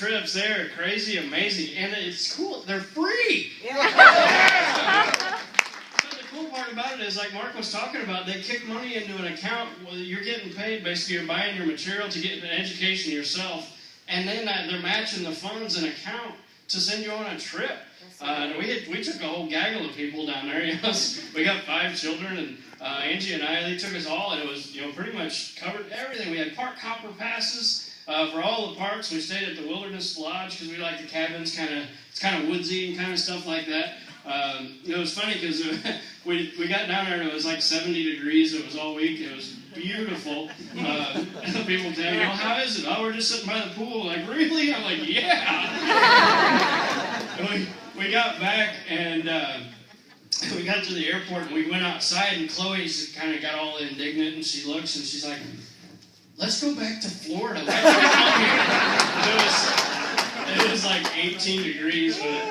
trips. They're crazy, amazing, and it's cool. They're free. Yeah. But the cool part about it is, like Mark was talking about, they kick money into an account. Well, you're getting paid. Basically, you're buying your material to get an education yourself, and then they're matching the funds in account to send you on a trip. We took a whole gaggle of people down there. We got 5 children, and Angie and I, they took us all, and it was pretty much covered everything. We had park hopper passes for all the parks. We stayed at the Wilderness Lodge because we like the cabins, it's kind of woodsy and kind of stuff like that. It was funny because we got down there and it was like 70 degrees. It was all week. It was beautiful. People tell me, how is it? Oh, we're just sitting by the pool. Like, really? I'm like, yeah. We got back and we got to the airport and we went outside and Chloe kind of got all indignant and she looks and she's like, let's go back to Florida. Why did we come here? It was like 18 degrees, but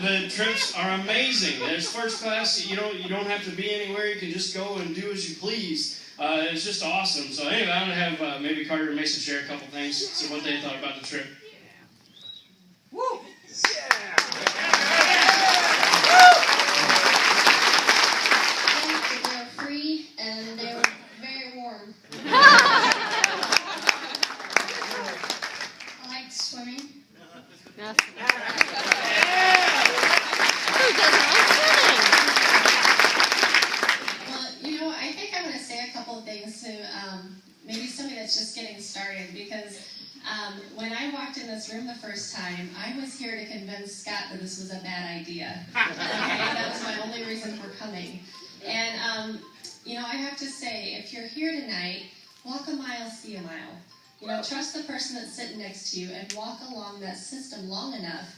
the trips are amazing. There's first class. You don't have to be anywhere. You can just go and do as you please. It's just awesome. So anyway, I'm gonna have maybe Carter and Mason share a couple things, see what they thought about the trip. Woo! They were free and they were very warm. I liked swimming. Yes. Who doesn't like swimming? Well, I think I'm going to say a couple of things to maybe somebody that's just getting started, because when I walked in this room the first time, I was here to convince Scott that this was a bad idea. Okay? That was my only reason for coming. And, I have to say, if you're here tonight, walk a mile, see a mile. Trust the person that's sitting next to you and walk along that system long enough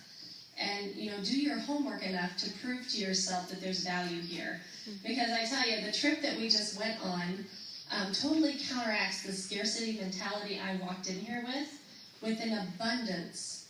and, do your homework enough to prove to yourself that there's value here. Because I tell you, the trip that we just went on totally counteracts the scarcity mentality I walked in here with an abundance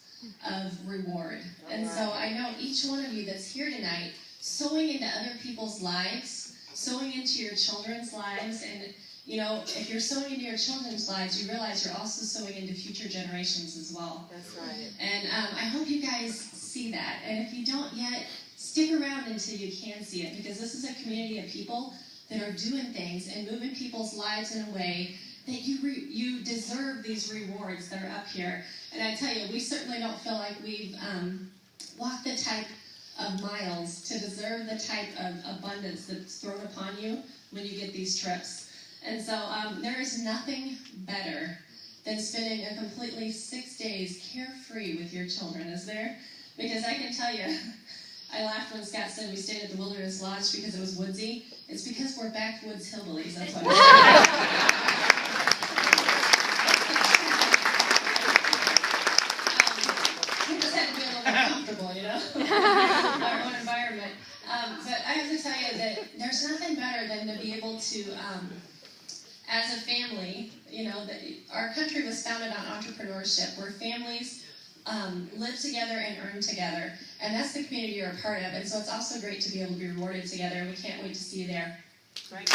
of reward. And so I know each one of you that's here tonight, sowing into other people's lives, sowing into your children's lives, and if you're sowing into your children's lives, you realize you're also sowing into future generations as well. That's right. And I hope you guys see that. And if you don't yet, stick around until you can see it, because this is a community of people that are doing things and moving people's lives in a way that you deserve these rewards that are up here. And I tell you, we certainly don't feel like we've walked the type of miles to deserve the type of abundance that's thrown upon you when you get these trips. And so there is nothing better than spending a completely 6 days carefree with your children, is there? Because I can tell you, I laughed when Scott said we stayed at the Wilderness Lodge because it was woodsy. It's because we're backwoods hillbillies, that's why we're we just had to be a little more comfortable, our own environment. But I have to tell you that there's nothing better than to be able to, as a family, that our country was founded on entrepreneurship, where families live together and earn together. And that's the community you're a part of. And so it's also great to be able to be rewarded together. We can't wait to see you there. Right.